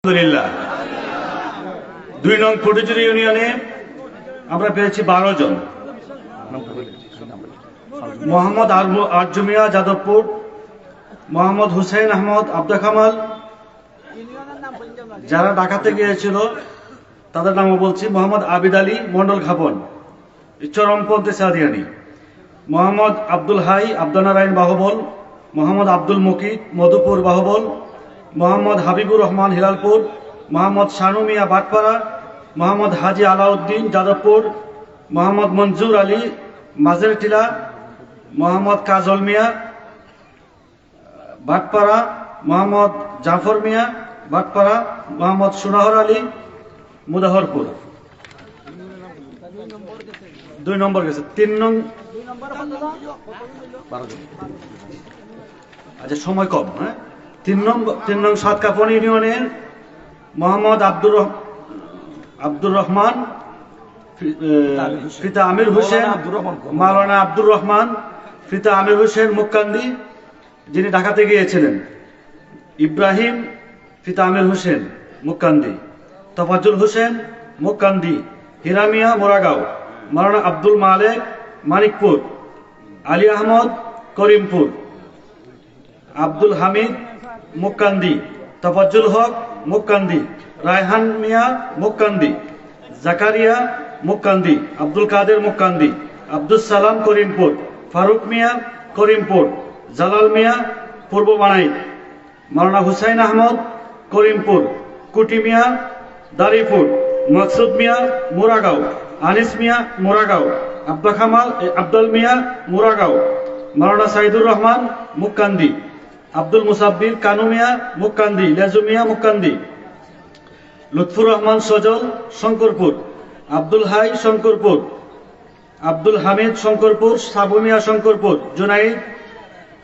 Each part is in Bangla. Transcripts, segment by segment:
আলহামদুলিল্লাহ ২ নং ফটিকছড়ি ইউনিয়নে আমরা পেয়েছি ১২ জন। মোহাম্মদ আরজু মিয়া যাদবপুর, মোহাম্মদ হুসেন আহমদ আব্দুল কামাল, যারা ঢাকাতে গিয়েছিল তাদের নামও বলছি। মোহাম্মদ আবিদ আলী মন্ডল খাপন চরমপন্থী সাদিয়ানি, মোহাম্মদ আব্দুল হাই আব্দুল নারায়ণ বাহুবল, মোহাম্মদ আব্দুল মুকিত মধুপুর বাহুবল, মোহাম্মদ হাবিবুর রহমান হিলালপুর, মোহাম্মদ শানু মিয়া বাটপাড়া, মোহাম্মদ হাজি আলাউদ্দিন যাদবপুর, মোহাম্মদ মঞ্জুর আলী মাঝেরটিলা, মোহাম্মদ কাজল মিয়া বাটপাড়া, মোহাম্মদ জাফর মিয়া বাটপাড়া, মোহাম্মদ সুনাহর আলী মুদাহরপুর। ২ নম্বর গেছে। ৩ নং আচ্ছা সময় কম। হ্যাঁ, ৩ নং সাতকাপন ইউনিয়নের মোহাম্মদ আব্দুর রহমান, পিতা আমির হোসেন, মাওলানা আব্দুর রহমান, পিতা আমির হোসেন মুক্কান্দি যিনি ঢাকাতে গিয়েছিলেন, ইব্রাহিম পিতা আমির হোসেন মুক্কান্দি, তফাজ্জুল হোসেন মুক্কান্দি, হিরামিয়া মোরাগাঁও, মাওলানা আব্দুল মালেক মানিকপুর, আলী আহমদ করিমপুর, আব্দুল হামিদ মুক্কান্দি, তফাজ্জুল হক মুক্কান্দি, রায়হান মিয়া মুক্কান্দি, জাকারিয়া মুক্কান্দি, আব্দুল কাদের মুক্কান্দি, আব্দুল সালাম করিমপুর, ফারুক মিয়া করিমপুর, জালাল মিয়া পূর্ব বানাই, মাওলানা হুসাইন আহমদ করিমপুর, কুটি মিয়া দারিপুর, মকসুদ মিয়া মোরাগাঁও, আনিস মিয়া মোরাগাঁও, আব্দুল মিয়া মোরাগাঁও, মাওলানা সাইদুর রহমান মুক্কান্দি, আব্দুল মুসাব্বির কানু মিয়া মুক্কান্দি, লেজু মিয়া মুক্কান্দি, লুৎফুর রহমান সজল শঙ্করপুর, আব্দুল হাই শঙ্করপুর, আব্দুল হামিদ শঙ্করপুর, সাবু মিয়া শঙ্করপুর, জুনাইদ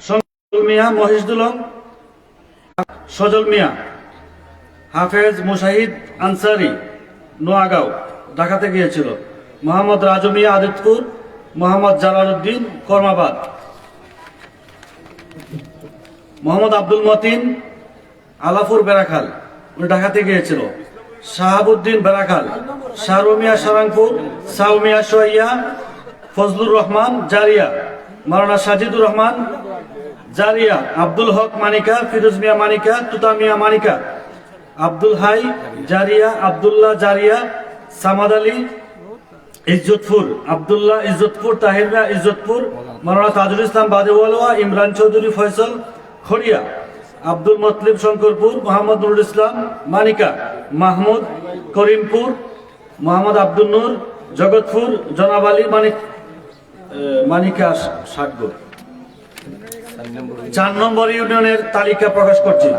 শঙ্কর মিয়া মহিষদুলম, সজল মিয়া, হাফেজ মুশাহিদ আনসারি নোয়াগাঁও ঢাকাতে গিয়েছিল, মোহাম্মদ রাজু মিয়া আদিতপুর, মোহাম্মদ জালালউদ্দিন কর্মাবাদ, মোহাম্মদ আব্দুল মতিন আলাপুর বেড়াখাল উনি ঢাকাতে গিয়েছিল, শাহাবুদ্দিন বেড়াখাল, শাহরুমিয়া সারাংপুর, সাউমিয়া সোয়াইয়া, ফজলুর রহমান জারিয়া, মাওলানা সাজিদুর রহমান জারিয়া, আব্দুল হক মানিকা, ফিরোজ মিয়া মানিকা, তুতা মিয়া মানিকা, আব্দুল হাই জারিয়া, আব্দুল্লাহ জারিয়া, সামাদ আলী ইজ্জতপুর, আব্দুল্লাহ ইজ্জতপুর, তাহির মিয়া ইজ্জতপুর, মাওলানা তাজুল ইসলাম বাদেওয়ালা, ইমরান চৌধুরী ফয়সল খড়িয়া, আব্দুল মতলিব শঙ্করপুর, মোহাম্মদ নুরুল ইসলাম মানিকা, মাহমুদ করিমপুর, মোহাম্মদ আব্দুল নূর জগৎপুর, জনাব আলী মানিকা সাগর। ৪ নম্বর ইউনিয়নের তালিকা প্রকাশ করছি।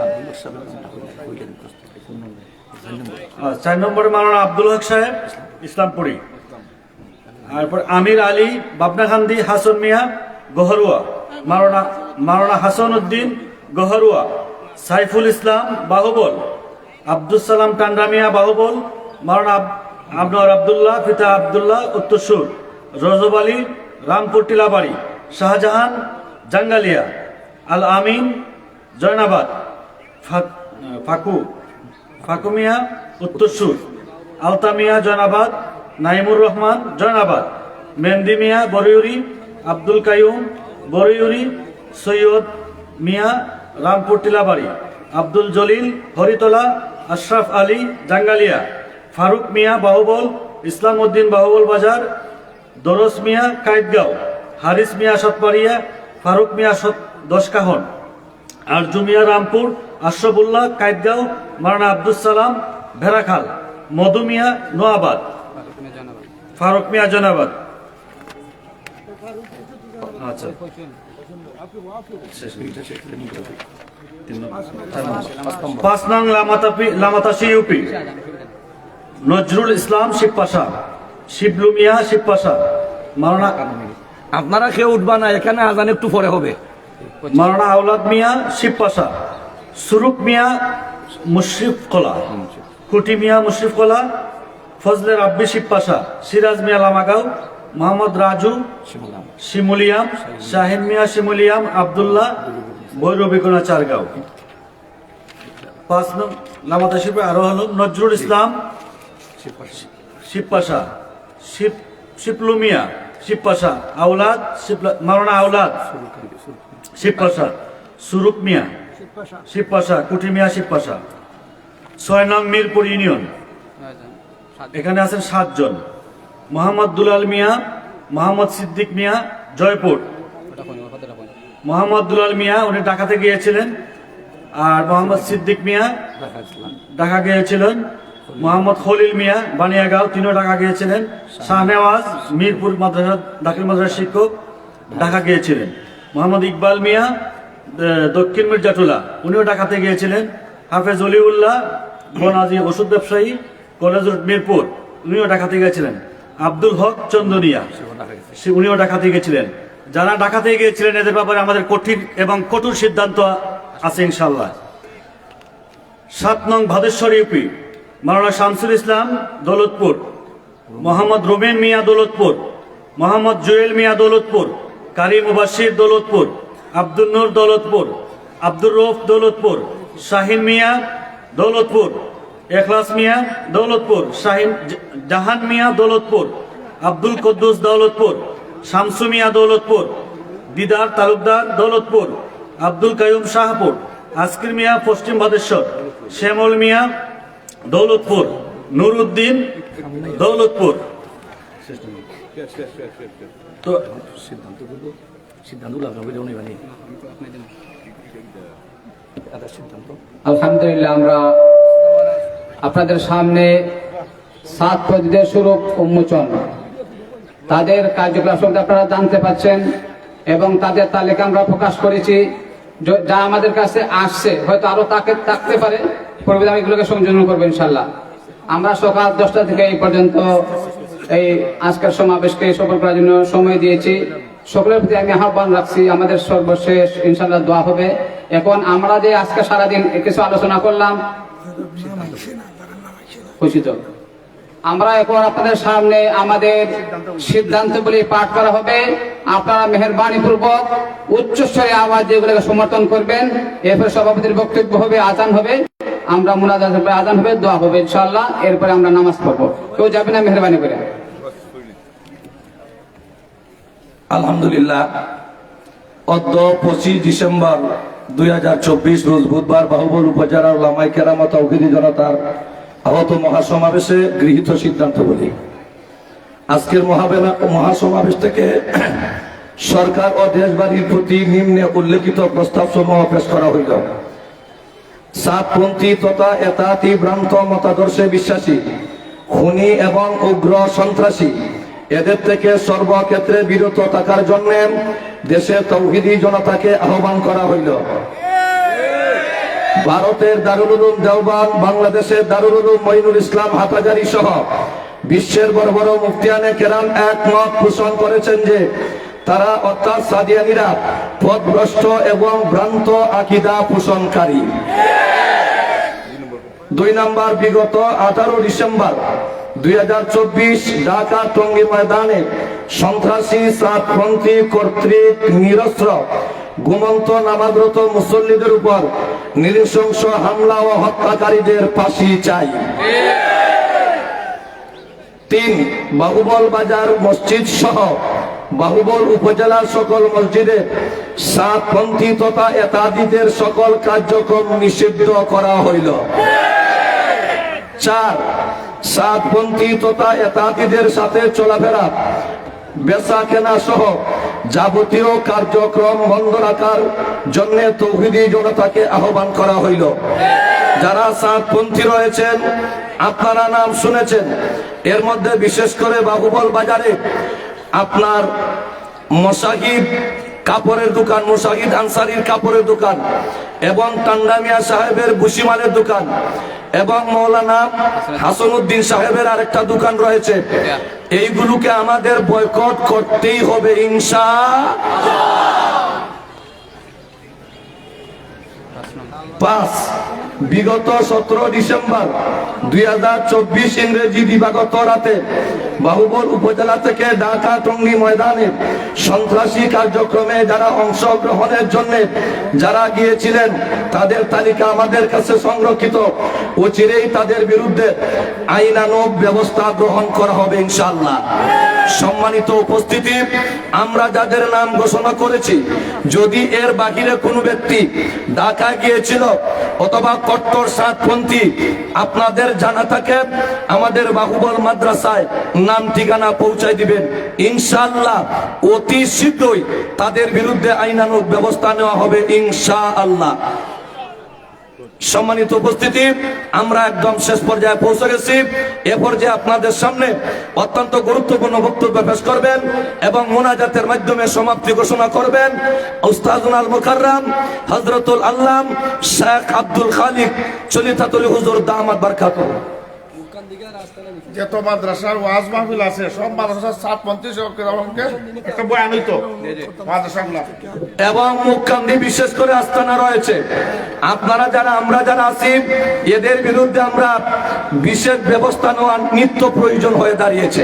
৪ নম্বরে মাওলানা আব্দুল হক সাহেব ইসলামপুরি, তারপর আমির আলী বাবনাকান্দি, হাসন মিয়া গহরুয়া, মাওলানা হাসান উদ্দিন গহরুয়া, সাইফুল ইসলাম বাহুবল, আব্দুল সালাম টান্ডামিয়া বাহুবল, মাওলানা আবনার আবদুল্লাহ পিতা আবদুল্লাহ উত্তরসুর, রজব আলী রামপুর টিলাবাড়ি, শাহজাহান জাঙ্গালিয়া, আল আমিন জয়নাবাদ, ফাকুমিয়া উত্তরসুর, আলতামিয়া জয়নাবাদ, নাইমুর রহমান জয়নাবাদ, মেন্দি মিয়া বরিউরি, আব্দুল কাইয়ুম বরিউরি, সৈয়দ মিয়া রামপুর টিলাবাড়ি, আব্দুল জলিল হরিতলা, আশরাফ আলী জাঙ্গালিয়া, ফারুক মিয়া বাহুবল, ইসলাম উদ্দিন বাহুবল বাজার, দরস মিয়া কায়েতগাঁও, হারিস মিয়া সতপাড়িয়া, ফারুক মিয়া দশকাহন, আরজু মিয়া রামপুর, আশরাফুল্লাহ কায়েতগাঁও, মাওলানা আব্দুল সালাম ভেড়াখাল, মধু মিয়া নোয়াবাদ, ফারুক মিয়া জনাবাদ। আচ্ছা ৫ নং লামাতাশি ইউপি, নজরুল ইসলাম শিবপাশা, শিবলু মিয়া শিবপাশা, মাওলানা আপনারা কেউ উঠবা না, এখানে আজান একটু পরে হবে। মাওলানা আওলাদ মিয়া শিবপাশা, সুরুক মিয়া মুশরিফ কলা, কুটি মিয়া মুশরিফ কলা, ফজলে রাব্বি শিবপাশা, সিরাজ মিয়া লামাগাঁও, মোহাম্মদ রাজু শিমুলিয়াম, শাহিন মিয়া শিমুলিয়াম, আবদুল্লাহ ভৈরবীকোনা চারগাঁও। 5 নং লামাতা শিল্পী আরো হলো নজরুল ইসলাম শিবপাশা, শিপলু মিয়া শিবপাশা, আওলাদ মাওলানা আওলাদ শিবপাশা, সুরুক মিয়া শিবপাশা, কুটি মিয়া শিবপাশা। 6 নং মিরপুর ইউনিয়ন, এখানে আছেন 7 জন। মোহাম্মদ দুলাল মিয়া, মোহাম্মদ সিদ্দিক মিয়া জয়পুর। মোহাম্মদ দুলাল মিয়া উনি ঢাকাতে গিয়েছিলেন, আর মোহাম্মদ সিদ্দিক মিয়া ঢাকা গিয়েছিলেন। মোহাম্মদ খলিল মিয়া বানিয়াগাঁও, তিনিও ঢাকা গিয়েছিলেন। শাহনেওয়াজ মিরপুর মাদ্রাসা দাখিল মাদ্রাসার শিক্ষক, ঢাকা গিয়েছিলেন। মোহাম্মদ ইকবাল মিয়া দক্ষিণ মির্জাটুলা, উনিও ঢাকাতে গিয়েছিলেন। হাফেজ অলিউল্লাহ বনাজি ওষুধ ব্যবসায়ী, কলেজ রোড মিরপুর, উনিও ঢাকাতে গিয়েছিলেন। আব্দুল হক চন্দনিয়া, উনিও ঢাকাতে গিয়েছিলেন। যারা ঢাকাতে গিয়েছিলেন এদের ব্যাপারে আমাদের কঠিন এবং কঠোর সিদ্ধান্ত আছে ইনশাল্লাহ। 7 নং ভাদেশ্বর ইউপি, মাওলানা শামসুল ইসলাম দৌলতপুর, মোহাম্মদ রোমেন মিয়া দৌলতপুর, মোহাম্মদ জুয়েল মিয়া দৌলতপুর, কারি মুবাশির দৌলতপুর, আব্দুল নূর দৌলতপুর, আব্দুর রৌফ দৌলতপুর, শাহিন মিয়া দৌলতপুর, এখলাস মিয়া দৌলতপুর, জাহান মিয়া দৌলতপুর, আব্দুল কুদ্দুস দৌলতপুর, শামসু মিয়া দৌলতপুর, দিদার তালুকদার দৌলতপুর, আব্দুল কাইয়ুম শাহপুর, আসকির মিয়া পশ্চিম ভাদেশ্বর, শ্যামল মিয়া দৌলতপুর, নুরউদ্দিন দৌলতপুর। তো আলহামদুলিল্লাহ, আমরা আপনাদের সামনে 7 প্রতিদের স্বরূপ উন্মোচন, তাদের কার্যকলাপ সম্বন্ধে আপনারা জানতে পাচ্ছেন এবং তাদের তালিকা আমরা প্রকাশ করেছি। যা আমাদের কাছে আসছে, হয়তো আরো থাকতে পারে, পূর্বে আমি এগুলোকে সংযোজন করবো ইনশাল্লাহ। আমরা সকাল 10টা থেকে এই পর্যন্ত এই আজকের সমাবেশকে সফল করার জন্য সময় দিয়েছি। সকলের প্রতি আমি আহ্বান রাখছি, আমাদের সর্বশেষ ইনশাল্লাহ দোয়া হবে। এখন আমরা যে আজকে সারাদিন কিছু আলোচনা করলাম, আমরা এখন আপনাদের সামনে আমাদের সিদ্ধান্তগুলি পাঠ করা হবে। আপনারা মেহেরবানি পূর্বক উচ্চস্বরে আওয়াজ দিয়ে এগুলোকে সমর্থন করবেন। এরপরে সভাপতির বক্তব্য হবে, আজান হবে, আমরা মুনাজাত হবে, আজান হবে, দোয়া হবে ইনশাআল্লাহ। এরপরে আমরা নামাজ পড়বো। কেউ যাবে না, মেহেরবানি করে। আলহামদুলিল্লাহ, অদ্য 25 ডিসেম্বর 2024 রোজ বুধবার বাহুবল উপজেলার ওলামায়ে কেরাম ও তাওহীদি জনতার আহত মহাসমাবেশে গৃহীত সিদ্ধান্ত বলি। আজকের মহাসমাবেশ থেকে সরকার ও দেশবাড়ির প্রতি নিম্নে উল্লেখিত প্রস্তাব সমূহ পেশ করা হইল। সাতপন্থী তথা এতাতি ভ্রান্ত মতাদর্শে বিশ্বাসী, খুনি এবং উগ্র সন্ত্রাসী, এদের থেকে সর্বক্ষেত্রে বিরত থাকার জন্য দেশের তাওহীদি জনতাকে আহ্বান করা হইল। ভারতের দারুল উলুম দেওবন্দ, বাংলাদেশের দারুল উলুম মঈনুল ইসলাম হাটহাজারী সহ বিশ্বের বড় বড় মুফতিয়ানে কেরাম একমত পোষণ করেছেন যে তারা অর্থাৎ সাদিয়ানীরা পথভ্রষ্ট এবং ভ্রান্ত আকীদা পোষণকারী। 2 নম্বর, বিগত 18 ডিসেম্বর 2024 ঢাকা টঙ্গী ময়দানে সন্ত্রাসী সাতপন্থী কর্তৃক নিরস্ত্র ঘুমন্ত নামাজরত মুসল্লিদের উপর নৃশংস হামলা ও হত্যাকারীদের ফাঁসি চাই। 3, বাহুবল বাজার মসজিদ সহ বাহুবল উপজেলার সকল মসজিদে সাতপন্থী তথা এতাদিদের সকল কার্যক্রম নিষিদ্ধ করা হইল। 4, সাতপন্থী তথা এতাদিদের সাথে চলাফেরা, বেচা কেনা সহ যাবতীয় কার্যক্রম বন্ধ রাখার জন্য তাওহীদি জনতাকে আহ্বান করা হইল। যারা সাতপন্থী রয়েছেন আপনারা নাম শুনেছেন, এর মধ্যে বিশেষ করে বাহুবল বাজারে আপনার মুসাহিদ কাপড়ের দোকান, মুসাহিদ আনসারীর কাপড়ের দোকান এবং টান্ডামিয়া সাহেবের ভুসিমালের দোকান এবং মৌলানা হাসানুদ্দিন সাহেবের আরেকটা দোকান রয়েছে। এইগুলোকে আমাদের বয়কট করতেই হবে ইনশাআল্লাহ। 5, বিগত 17 ডিসেম্বর 2024 ইংরেজি দিবাগত রাতে বাহুবল উপজেলা থেকে ঢাকা টঙ্গী ময়দানে সন্ত্রাসী কার্যক্রমে যারা অংশগ্রহণের জন্য যারা গিয়েছিলেন তাদের তালিকা আমাদের কাছে সংরক্ষিত। অচিরেই তাদের বিরুদ্ধে আইনানুগ ব্যবস্থা গ্রহণ করা হবে ইনশাআল্লাহ। সম্মানিত উপস্থিতি, আমরা যাদের নাম ঘোষণা করেছি, যদি এর বাহিরে কোনো ব্যক্তি ঢাকা গিয়েছিল অথবা কট্টর সাতপন্থী আপনাদের জানা থাকে, আমাদের বাহুবল মাদ্রাসায় নাম ঠিকানা পৌঁছায় দিবেন ইনশাআল্লাহ। অতি শীঘ্রই তাদের বিরুদ্ধে আইনানুগ ব্যবস্থা নেওয়া হবে ইনশাআল্লাহ। সম্মানিত উপস্থিতি, আমরা একদম শেষ পর্যায়ে পৌঁছে গেছি। এ পর্যায়ে আপনাদের সামনে অত্যন্ত গুরুত্বপূর্ণ বক্তব্য পেশ করবেন এবং মোনাজাতের মাধ্যমে সমাপ্তি ঘোষণা করবেন উস্তাদুল আল মুকাররম হযরতুল আল্লাম শেখ আব্দুল খালিক চলিতাতুল হুজুর দামাত বারকাতুহু। যত মাদ্রাসার ওয়াজ মাহফিল আছে সব মাদ্রাসার সাতপন্থী সহকারীকে একটা বয়ান হইতো মাদ্রাসাগুলো এবং মুখকান্দি বিশেষ করে আস্তানা রয়েছে। আপনারা যারা আমরা যারা আছি এদের বিরুদ্ধে আমরা বিশেষ ব্যবস্থা নেওয়ার নিত্য প্রয়োজন হয়ে দাঁড়িয়েছে।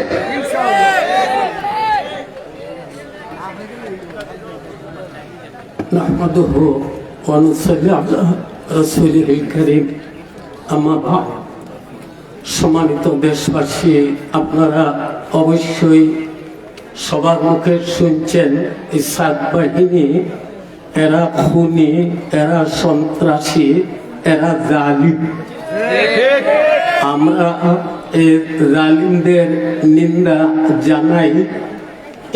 নাহমাদুহু ওয়া নুসাল্লি আলা রাসূলিল কারীম, আম্মা বা'দ। সম্মানিত দেশবাসী, আপনারা অবশ্যই সবার মুখে শুনছেন এই সাত বাহিনী এরা খুনি, এরা সন্ত্রাসী, এরা জালিম। আমরা এই জালিমদের নিন্দা জানাই।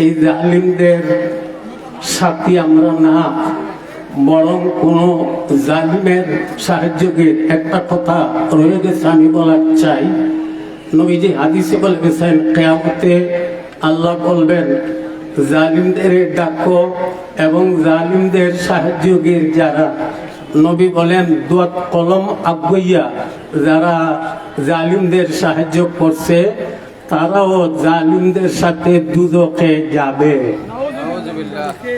এই জালিমদের সাথী আমরা না, বরং কোন জালিমের সাহায্যের একটা কথা রয়ে গেছে, আমি বলার চাই। নবীজি হাদিসে বলে গেছেন, কিয়ামতে আল্লাহ বলবেন জালিমদের ডাকো এবং জালিমদের সাহায্যের যারা, নবী বলেন দুয়াত কলম আগুইয়া যারা জালিমদের সাহায্য করছে তারাও জালিমদের সাথে দুজকে যাবে।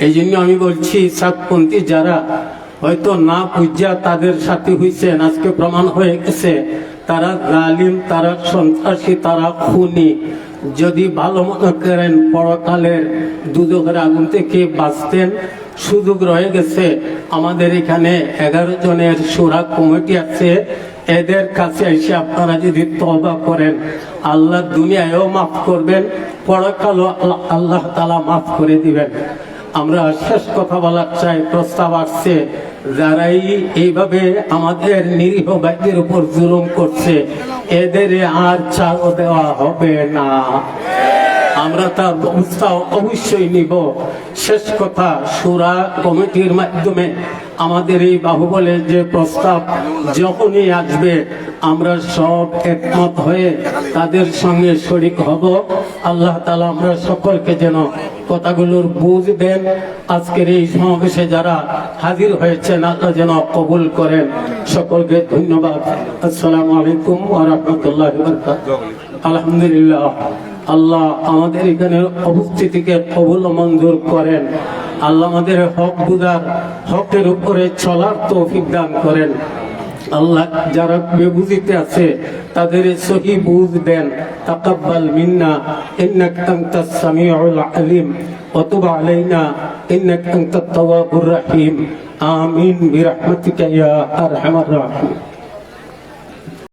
এই জন্য আমি বলছি সাতপন্থী যারা হয়তো না বুঝা তাদের সাথে হয়েছেন, আজকে প্রমাণ হয়ে গেছে তারা জালিম, তারা সন্ত্রাসী, তারা খুনি। যদি ভালো মনে করেন পরকালের দুজকের আগুন থেকে বাঁচতেন, সুযোগ রয়ে গেছে। আমাদের এখানে 11 জনের শূরা কমিটি আছে, এদের কাছে এসে আপনারা যদি তওবা করেন আল্লাহ দুনিয়ায়ও মাফ করবেন, পরকালও আল্লাহ তাআলা মাফ করে দিবেন। আমরা শেষ কথা বলার চাই, প্রস্তাব আসছে যারাই এইভাবে আমাদের নিরীহ ভাইদের উপর জুলুম করছে এদের আর ছাড় দেওয়া হবে না। আমরা তার ব্যবস্থা অবশ্যই নিব। শেষ কথা, শূরা কমিটির মাধ্যমে আমাদের এই বাহুবলের যে প্রস্তাব যখনই আসবে আমরা সব একমত হয়ে তাদের সঙ্গে শরীক হব। আল্লাহ তাআলা আমরা সকলকে যেন কথাগুলোর বুঝ দেন। আজকের এই সমাবেশে যারা হাজির হয়েছেন আল্লাহ যেন কবুল করেন। সকলকে ধন্যবাদ। আসসালামু আলাইকুম ওয়া রাহমাতুল্লাহি ওয়া বারাকাতুহু। আলহামদুলিল্লাহ, আল্লাহ আমাদের এখানে উপস্থিতিকে কবুল মঞ্জুর করেন। আল্লাহ আমাদের হক বুঝার, হকের উপরে চলার তৌফিক দান করেন। আল্লাহ যারা বেবুঝিতে আছে তাদের সহি বুঝ দেন। তাকাব্বাল মিন্না ইন্নাকা আনতাস সামিউল আলিম ওয়া তুব আলাইনা ইন্নাকা আনতাত তাওয়াবুর রহিম। আমিন বিরহমাতিকা ইয়া আরহামার রাহিমিন।